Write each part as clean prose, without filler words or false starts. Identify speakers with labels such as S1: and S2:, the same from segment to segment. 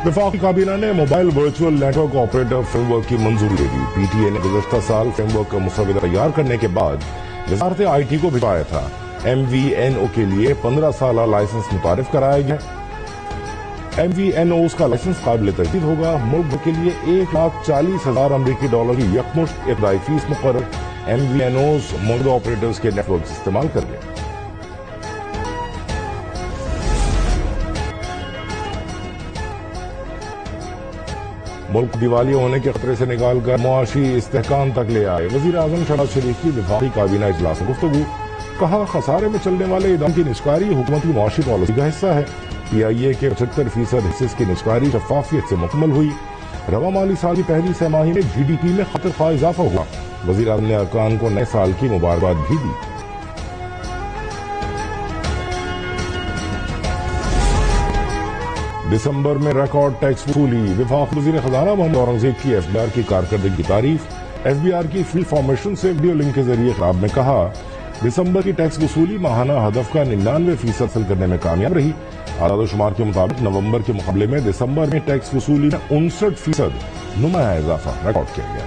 S1: वफाकी काबीना ने mobile virtual network operator framework की मंजूरी दे दी। PTA ने गुज़श्ता साल फ्रेमवर्क का मुसव्वदा तैयार करने के बाद वज़ारत IT को भिजवाया था। MVNO के लिए 15 साल लाइसेंस मुतारिफ कराया गया। MVNOs का लाइसेंस काबिल तजदीद होगा। मुल्क के लिए $1,40,000 अमरीकी की यकमुश्त इब्तदाई फीस मुकर्रर। MVNOs मौजूदा ऑपरेटर्स के नेटवर्क इस्तेमाल करेंगे। मुल्क दिवालिया होने के खतरे से निकाल कर मुआशी इस्तेहकाम तक ले आए। वजीर आजम शहबाज शरीफ की वफाकी काबीना इजलास में गुफ्तगू। कहा, खसारे में चलने वाले इदारों की निष्कारी हुकूमत की मुआशी पॉलिसी का हिस्सा है। PIA के 75% हिस्से की निष्कारी शफाफियत से मुकम्मल हुई। रवा माली साल की पहली छमाही में GDP में खतर खा इजाफा हुआ। वजीर आजम ने अरकान को नए साल की मुबारकबाद भी दी। दिसंबर में रिकॉर्ड टैक्स वसूली। वफाक वजीर खजाना मोहम्मद औरंगजेब की FBR की कारकर्दगी की तारीफ। FBR की फील्ड फॉर्मेशन से वीडियो लिंक के जरिए खिताब में कहा, दिसंबर की टैक्स वसूली माहाना हदफ का 99% हासिल करने में कामयाब रही। आदादोशुमार के मुताबिक नवंबर के मुकाबले में दिसंबर में टैक्स वसूली में 59% नुमाया इजाफा रिकॉर्ड किया गया।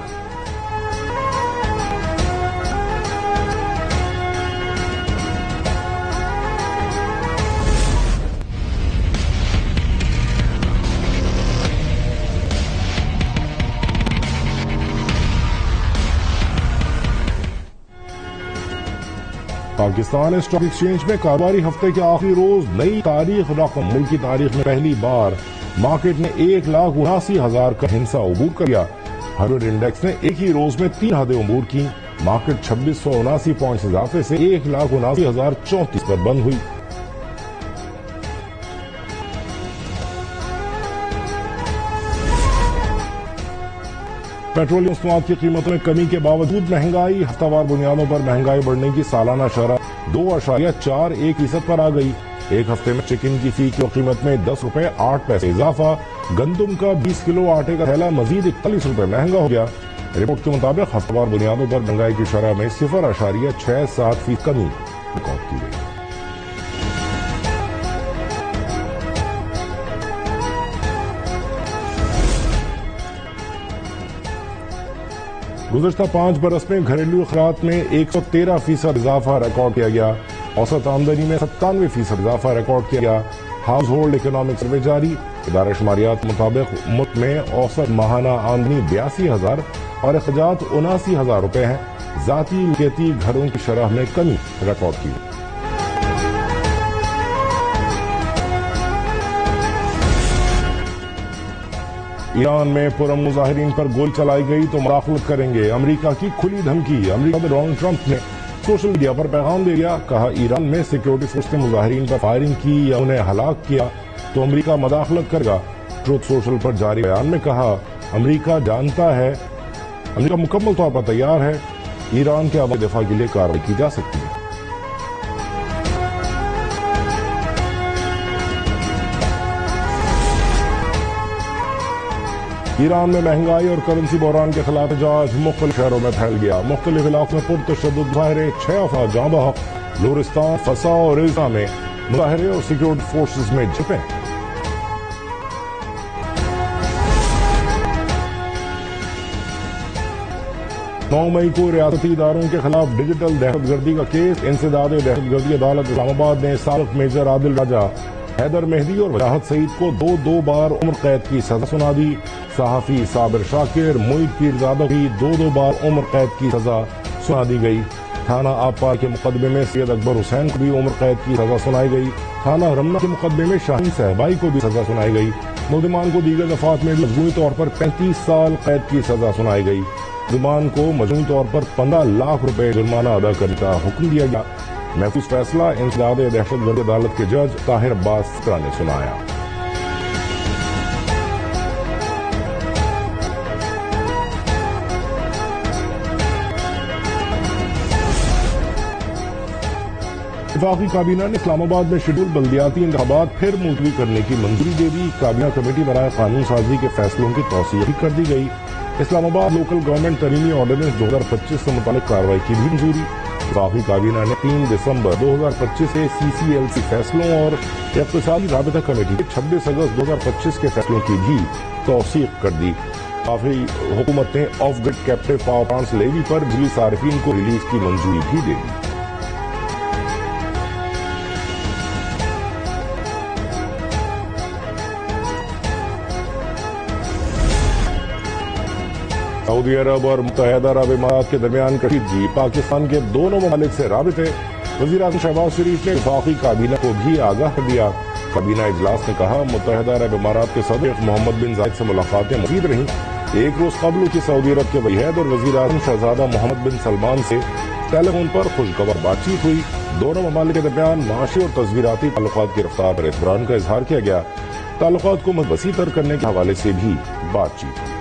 S1: पाकिस्तान स्टॉक एक्सचेंज में कारोबारी हफ्ते के आखिरी रोज नई तारीख रकम। मुल्क की तारीख में पहली बार मार्केट ने 1,79,000 का हिस्सा अबूर कर लिया। हार्वर्ड इंडेक्स ने एक ही रोज में 3 हदें अबूर की। मार्केट 2679 पॉइंट्स इजाफे से 1,79,034 पर बंद हुई। पेट्रोलियम मसनूआत की कीमतों में कमी के बावजूद महंगाई हफ्तावार बुनियादों पर महंगाई बढ़ने की सालाना शरह 2.41% पर आ गई। एक हफ्ते में चिकन की फी की कीमत में 10 रुपए 8 पैसे इजाफा। गंदुम का 20 किलो आटे का थैला मजीद 41 रुपए महंगा हो गया। रिपोर्ट के मुताबिक हफ्तावार बुनियादों पर महंगाई की शरह में 0.67% कमी रिकॉर्ड की गई। गुज़श्ता 5 बरस में घरेलू अखराज में 113% इजाफा रिकॉर्ड किया गया। औसत आमदनी में 97% इजाफा रिकॉर्ड किया गया। हाउस होल्ड इकोनॉमिक सर्वे जारी। इदारा शुमारियात के मुताबिक मुल्क में औसत माहाना आमदनी 82,000 और अखराजात 79,000 रुपए है। जाती मिल्कियती घरों की शरह में कमी रिकॉर्ड की। ईरान में पुरअमन मुजाहिरीन पर गोली चलाई गई तो मुदाखलत करेंगे। अमेरिका की खुली धमकी। अमेरिका में डोनाल्ड ट्रंप ने सोशल मीडिया पर पैगाम दे दिया। कहा, ईरान में सिक्योरिटी फोर्स ने मुजाहिरीन पर फायरिंग की या उन्हें हलाक किया तो अमेरिका मुदाखलत करेगा। ट्रुथ सोशल पर जारी बयान में कहा, अमेरिका जानता है, अमेरिका मुकम्मल तौर पर तैयार है। ईरान के अवामी दिफा के लिए कार्रवाई की जा सकती है। ईरान में महंगाई और करेंसी बहरान के खिलाफ एहतजाज मुख्तलिफ शहरों में फैल गया। मुख्तलिफ इलाकों में पुरतशद्दुद मुजाहरे। 6 अफराद जाँ बहक। लोरिस्तान, फसा और इल्जा में मुजाहरे और सिक्योरिटी फोर्सेज में झड़पें। 9 मई को रियासती इदारों के खिलाफ डिजिटल दहशतगर्दी का केस। इंसदाद दहशतगर्दी अदालत इस्लामाबाद ने साबिक मेजर आदिल राजा, हैदर मेहदी और वजाहत सईद को 2 बार उम्र कैद की सजा सुना दी। सहाफी साबिर शाकिर, मुईद पीरजादा की 2 बार उम्र कैद की सजा सुना दी गई। थाना आबपार के मुकदमे में सैयद अकबर हुसैन को भी उम्र कैद की सजा सुनाई गई। थाना रमना के मुकदमे में शाहीन सहबाई को भी सजा सुनाई गई। मुल्जिमान को दीगर दफात में मजमूई तौर पर 35 साल कैद की सजा सुनाई गई। मुल्जिमान को मजमूई तौर पर 15 लाख रुपए जुर्माना अदा करने का हुक्म दिया गया। महफूज फैसला इंसदाद दहशतगर्दी अदालत के जज ताहिर अब्बास सिकरा ने सुनाया। वफाकी काबीना ने इस्लामाबाद में शेड्यूल बल्दियाती इंतखाबात फिर मुलतवी करने की मंजूरी दे दी। काबीना कमेटी बराए कानून साजी के फैसलों की तौसीह भी कर दी गई। इस्लामाबाद लोकल गवर्नमेंट तरीमी ऑर्डिनेंस 2025 से मुतालिक कार्रवाई की भी मंजूरी। वफाकी काबीना ने 3 दिसंबर 2025 से CCLC फैसलों और इक़्तिसादी राबिता कमेटी के 26 अगस्त 2025 के फैसलों की भी तौसीक कर दी। काफी हुकूमत ने off grid captive power plants levy पर बिजली सार्फिन को रिलीज की मंजूरी भी दे दी। सऊदी अरब और मुत्तहिदा अरब इमारात के दरमियान कशीदगी, पाकिस्तान के दोनों ममालिक से राबिते। वज़ीर-ए-आज़म शहबाज शरीफ ने वफाकी काबीना को भी आगाह कर दिया। काबीना इजलास ने कहा, मुत्तहिदा अरब इमारात के सदर मोहम्मद बिन जायद से मुलाकातें मज़ीद रहीं। एक रोज कबल की सऊदी अरब के वलीद और वज़ीर-ए-आज़म शहजादा मोहम्मद बिन सलमान से टेलीफोन पर खुशखबर बातचीत हुई। दोनों ममालिक के दरमियान माशी और तस्वीराती ताल्लुकात की रफ्तार पर इत्मीनान का इजहार किया गया। ताल्लुकात को वसी तर करने के हवाले से भी बातचीत हुई।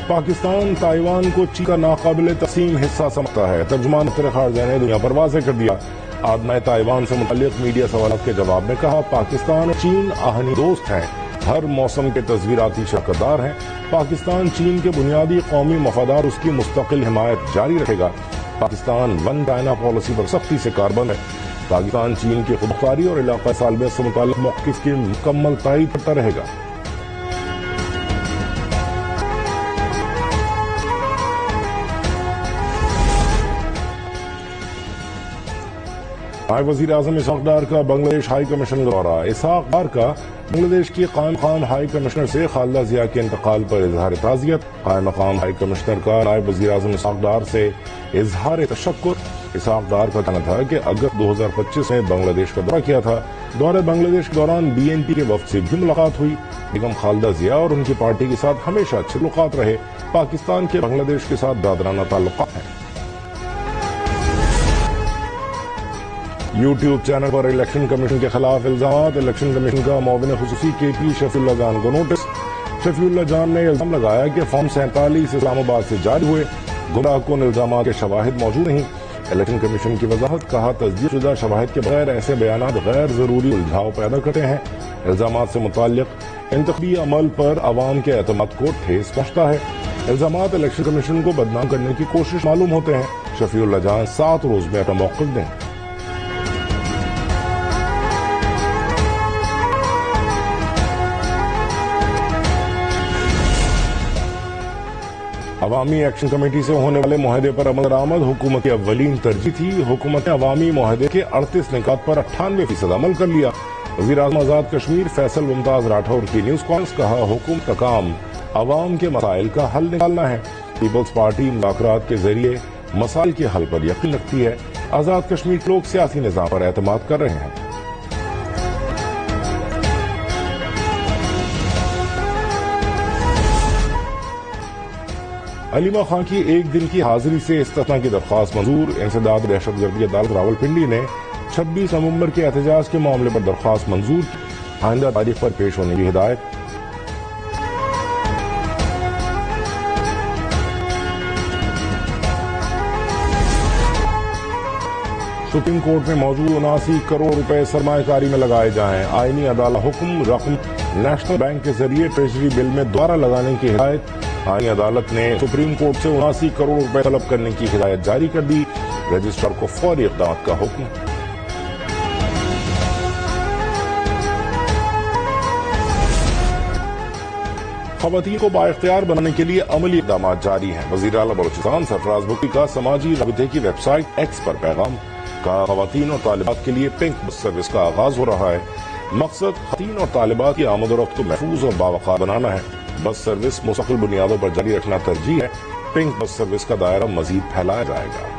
S1: पाकिस्तान ताइवान को चीन का नाकाबिले तस्लीम हिस्सा समझता है। तर्जुमान खारजा ने दुनिया पर वाज़ेह कर दिया। आदम ताइवान से मुताल्लिक मीडिया सवालात के जवाब में कहा, पाकिस्तान और चीन आहनी दोस्त हैं, हर मौसम के तस्वीराती शराकतदार हैं। पाकिस्तान चीन के बुनियादी कौमी मफादार उसकी मुस्तकिल हिमायत जारी रखेगा। पाकिस्तान वन चाइना पॉलिसी पर सख्ती से कारबंद है। पाकिस्तान चीन की खुदमुख्तारी और इलाका सालमियत से मुताल्लिक मौक़िफ़ की मुकम्मल तायीद करता रहेगा। नायब वज़ीर-ए-आज़म इसहाक़ डार का बांग्लादेश हाई कमीशन का दौरा। इसहाक़ डार का बांग्लादेश की कायम मकाम हाई कमिश्नर से खालिदा जिया के इंतकाल पर इजहार ताज़ियत। कायम मकाम हाई कमिश्नर का नायब वज़ीर-ए-आज़म इसहाक़ डार से इजहार तशक्कुर। इसहाक़ डार का कहना था कि अगस्त 2025 में बांग्लादेश का दौरा किया था। दौरे बांग्लादेश के दौरान BNP के वफ़द से भी मुलाकात हुई। बेगम खालिदा जिया और उनकी पार्टी के साथ हमेशा अच्छे ताल्लुकात रहे। पाकिस्तान के बांग्लादेश के साथ दादराना ताल्लुकात हैं। यूट्यूब चैनल पर इलेक्शन कमीशन के खिलाफ इल्जाम। इलेक्शन कमीशन का मुआविन खुसूसी KP शफीउल्लाह जान को नोटिस। शफीउल्लाह जान ने इल्जाम लगाया कि फॉर्म 47 इस्लामाबाद से जारी हुए। गुमराह कुन इल्जामात के शवाहिद मौजूद नहीं। इलेक्शन कमीशन की वजाहत, कहा तस्दीक़शुदा शवाहिद के बगैर ऐसे बयानात गैर जरूरी उलझाव पैदा करते हैं। इल्जामात से मुताल्लिक इंतख़ाबी अमल पर अवाम के एतमाद को ठेस पहुंचता है। इल्जामात इलेक्शन कमीशन को बदनाम करने की कोशिश मालूम होते हैं। शफीउल्लाह जान 7 रोज में अपना मौक़िफ़ दें। अवामी एक्शन कमेटी से होने वाले मुआहदे पर अमल दरामद हुकूमत की अव्वलीन तरजीह थी। हुकूमत ने अवामी मुआहदे के 38 निकात पर 98% अमल कर लिया। वज़ीर-ए-आज़म आज़ाद कश्मीर फैसल मुमताज राठौर की न्यूज़ कॉन्फ्रेंस। कहा, हुकूमत का काम अवाम के मसाइल का हल निकालना है। पीपल्स पार्टी मुज़ाकरात के जरिए मसाइल के हल पर यकीन रखती है। आज़ाद कश्मीर के लोग सियासी निज़ाम पर एतमाद कर रहे हैं। अलीमा खां की एक दिन की हाजिरी से इस्तिफ़ा की दरख्वास्त मंजूर। इंसदाद दहशतगर्दी अदालत रावलपिंडी ने 26 नवंबर के एहतजाज के मामले पर दरख्वास्त मंजूर की। आइंदा तारीख पर पेश होने की हिदायत। सुप्रीम कोर्ट में मौजूद 79 करोड़ रुपए सरमायाकारी में लगाए जाएं। आईनी अदालत हुक्म रकम नेशनल बैंक के जरिए ट्रेजरी बिल में दोबारा लगाने की हिदायत। आईनी अदालत ने सुप्रीम कोर्ट से 79 करोड़ रुपए तलब करने की हिदायत जारी कर दी। रजिस्ट्रार को फौरी इक़दाम का हुक्म। ख़वातीन को बाइख्तियार बनाने के लिए अमली इक़दाम जारी हैं। वज़ीर आला बलूचिस्तान सरफराज बुकी का समाजी राबिते की वेबसाइट X पर पैगाम। कहा, ख़वातीन और तालिबात के लिए पिंक बस सर्विस का आगाज हो रहा है। मकसद ख़वातीन और तालिबात की आमद-ओ-रफ्त को महफूज और बावक़ार बनाना है। बस सर्विस मुस्तक़िल बुनियादों पर जारी रखना तरजीह है। पिंक बस सर्विस का दायरा मजीद फैलाया जाएगा।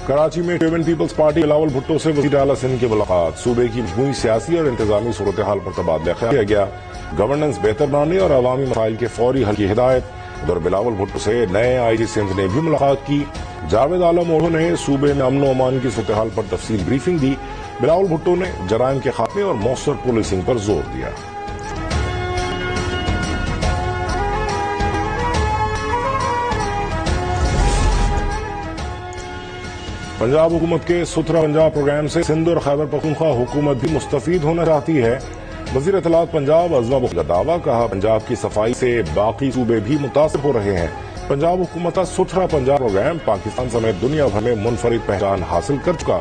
S1: कराची में टेबन पीपल्स पार्टी बिलावल भुट्टो से वज़ीर आला सिंध की मुलाकात। सूबे की मजमूई सियासी और इंतजामी सूरत हाल पर तबादला ख्याल किया गया। गवर्नेंस बेहतर बनाने और अवामी मसाइल के फौरी हल की हिदायत। उधर बिलावल भुट्टो से नए IG सिंध ने भी मुलाकात की। जावेद आलम ओढ़ो ने सूबे में अमन अमान की सूरत हाल पर तफसील ब्रीफिंग दी। बिलावल भुट्टो ने जराइम के खात्मे और मौसर पुलिसिंग पर जोर दिया। पंजाब हुकूमत के सुथरा पंजाब प्रोग्राम से सिंध और खैबर पख्तूनख्वा हुकूमत भी मुस्तफीद होना चाहती है। वज़ीर इत्तलात पंजाब अज़मा बलोच का दावा, कहा पंजाब की सफाई से बाकी सूबे भी मुतासिर हो रहे हैं। पंजाब हुकूमत का सुथरा पंजाब प्रोग्राम पाकिस्तान समेत दुनिया भर में मुनफरिद पहचान हासिल कर चुका।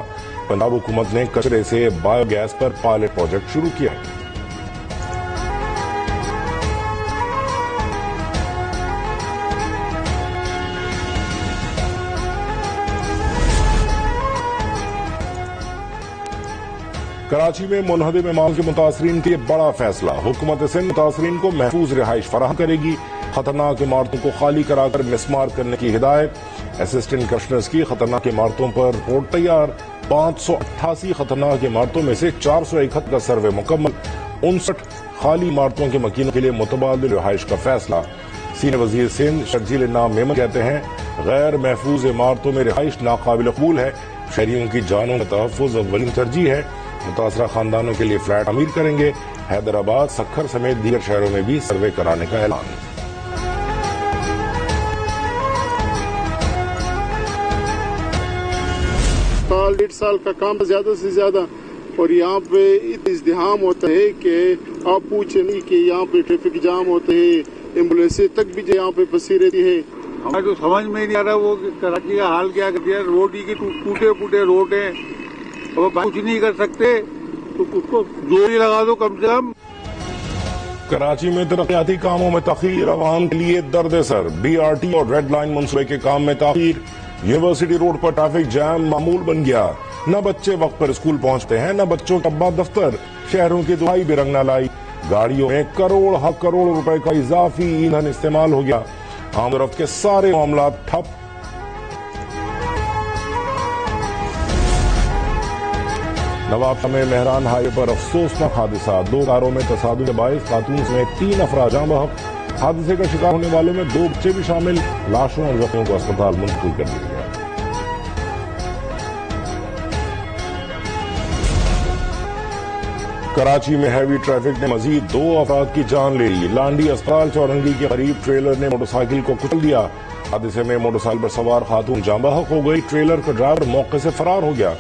S1: पंजाब हुकूमत ने कचरे से बायोगैस पर पायलट प्रोजेक्ट शुरू किया है। कराची में मुनहदिम इमाम के मुतासरीन के लिए बड़ा फैसला। हुकूमत सिंध मुतासरीन को महफूज रिहाइश फराहम करेगी। खतरनाक इमारतों को खाली कराकर मिसमार करने की हिदायत। असिस्टेंट कमिश्नर्स की खतरनाक इमारतों पर रिपोर्ट तैयार। 588 खतरनाक इमारतों में से 471 का सर्वे मुकम्मल। 59 खाली इमारतों के मकीनों के लिए मुतबादिल रिहाइश का फैसला। सीनियर वजीर सिंध शर्जील नाम मेमन कहते हैं, गैर महफूज इमारतों में रिहाइश नाकाबिल कबूल है। शहरियों की जानों का तहफ़्फ़ुज़ अव्वलीन तरजीह है। मुतासरा खानदानों के लिए फ्लैट अमीर करेंगे। हैदराबाद, सक्खर समेत दीगर शहरों में भी सर्वे कराने का ऐलान।
S2: साल 1.5 साल का काम ज्यादा से ज्यादा, और यहाँ पे इज़्दिहाम होता है कि आप पूछे नहीं कि यहाँ पे ट्रैफिक जाम होते हैं, एम्बुलेंसें तक भी यहाँ पे फंसी रहती है।
S3: हमें तो समझ में नहीं आ रहा वो कराची का हाल क्या कर दिया। रोड ही के टूटे फूटे रोड है, वो कुछ नहीं कर सकते तो उसको जोरी लगा दो कम से कम।
S1: कराची में तरक्याती कामों में तखीर, आवाम के लिए दर्द सर। BRT और रेड लाइन मंसूबे के काम में ताखीर। यूनिवर्सिटी रोड पर ट्रैफिक जाम मामूल बन गया। न बच्चे वक्त पर स्कूल पहुंचते हैं, न बच्चों का अब्बा दफ्तर। शहरों की दुआई भी रंग न लाई। गाड़ियों में करोड़ रुपए का इजाफी ईंधन इस्तेमाल हो गया। आम रफ्त के सारे मामला ठप। नवाबशाह में मेहरान हाईवे पर अफसोसनाक हादसा। 2 कारों में तसादुम के बाइस खातून समेत 3 अफराद जाँ बहक। हादसे का शिकार होने वालों में 2 बच्चे भी शामिल। लाशों और जख्मियों को अस्पताल मुंतकिल कर दिया गया। कराची में हैवी ट्रैफिक ने मजीद 2 अफराद की जान ले ली। लांडी अस्पताल चौरंगी के करीब ट्रेलर ने मोटरसाइकिल को कुचल दिया। हादसे में मोटरसाइकिल पर सवार खातून जाँ बहक हो गई। ट्रेलर का ड्राइवर मौके से फरार हो गया।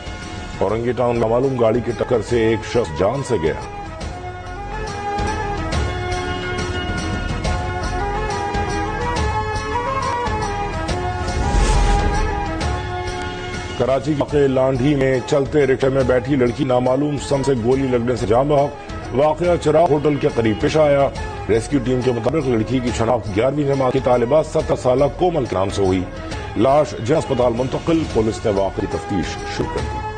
S1: औरंगी टाउन में मालूम गाड़ी की टक्कर से एक शख्स जान से गया। कराची के लांढी में चलते रिक्शे में बैठी लड़की नामालूम सम से गोली लगने से जाँ बहक। वाकया चिराग होटल के करीब पेश आया। रेस्क्यू टीम के मुताबिक लड़की की शनाख्त 11वीं जमात की तालिबा 17 साल कोमल के नाम से हुई। लाश जिला अस्पताल मुंतकिल। पुलिस ने वाकई तफ्तीश शुरू कर दी।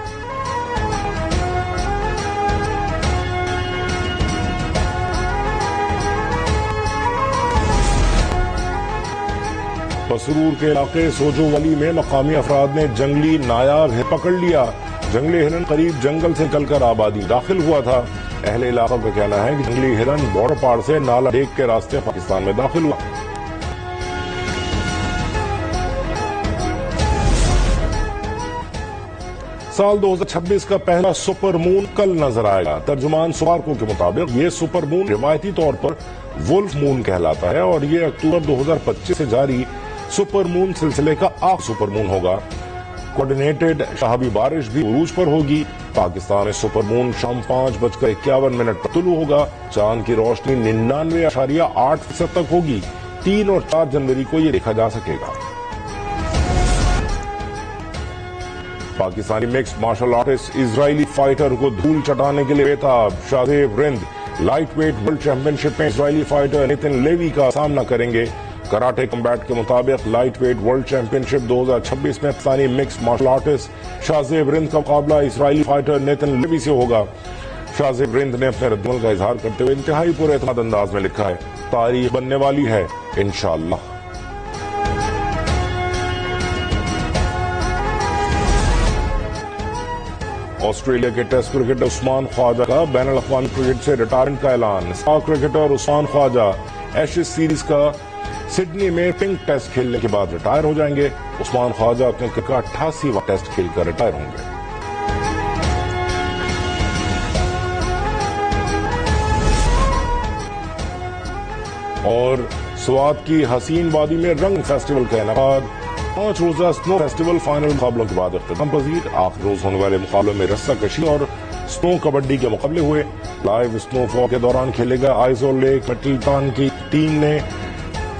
S1: मसरूर के इलाके सोजोवली में मकामी अफराद ने जंगली नायाब हिरन पकड़ लिया। जंगली हिरन करीब जंगल से चलकर आबादी दाखिल हुआ था। अहले इलाका का कहना है कि जंगली हिरन बॉर्डर पार से नाला डेक के रास्ते पाकिस्तान में दाखिल हुआ। साल 2026 का पहला सुपर मून कल नजर आएगा। तर्जुमान सुबारको के मुताबिक ये सुपर मून रिवायती तौर पर वुल्फ मून कहलाता है और ये अक्टूबर 2025 से जारी सुपर मून सिलसिले का आखिरी सुपर मून होगा। कोऑर्डिनेटेड शहाबी बारिश भी उरूज पर होगी। पाकिस्तान में सुपर मून शाम 5:51 पर तुलू होगा। चांद की रोशनी 99.8% तक होगी। 3 और 4 जनवरी को ये देखा जा सकेगा। Pakistani mix martial artist Israeli fighter को धूल चटाने के लिए बेताब। Shahzeb Rind lightweight world championship में इजरायली फाइटर नितिन लेवी का सामना करेंगे। कराटे कम्बैट के मुताबिक लाइट वेट वर्ल्ड चैंपियनशिप 2026 में Pakistani mix martial artist Shahzeb Rind का मुकाबला इजरायली फाइटर नितिन लेवी से होगा। शाहजेब रिंद ने अपने रद्दमल का इजहार करते हुए इंतहाई पूरे एतमाद अंदाज में लिखा है, तारीख बनने वाली है इंशाअल्लाह। ऑस्ट्रेलिया के टेस्ट क्रिकेटर उस्मान ख्वाजा का बैनुल अक़वामी क्रिकेट से रिटायरमेंट का ऐलान। Star cricketer Usman Khawaja Ashes series का सिडनी में पिंक टेस्ट खेलने के बाद रिटायर हो जाएंगे। उस्मान ख्वाजा अपने क्रिकेट का 88वां टेस्ट खेलकर रिटायर होंगे। और स्वात की हसीन वादी में रंग फेस्टिवल का इनेकाद। 5 روزہ سنو فیسٹیول فائنل مقابلوں کے بعد اختتام پذیر. آخر روز ہونے والے مقابلوں میں رسہ کشی اور سنو کبڈی کے مقابلے ہوئے. لائیو سنو فال کے دوران کھیلے گئے آئیزول لیک میٹلٹن کی ٹیم نے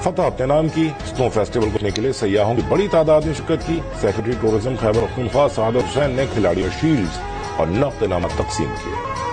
S1: فتح اپنے نام کی. سنو فیسٹیول کو دیکھنے کے لیے سیاحوں کی بڑی تعداد نے شرکت کی. سیکرٹری ٹورزم خیبر پختونخوا سعادت حسین نے کھلاڑیوں شیلڈز اور نقد انعامات تقسیم کیے.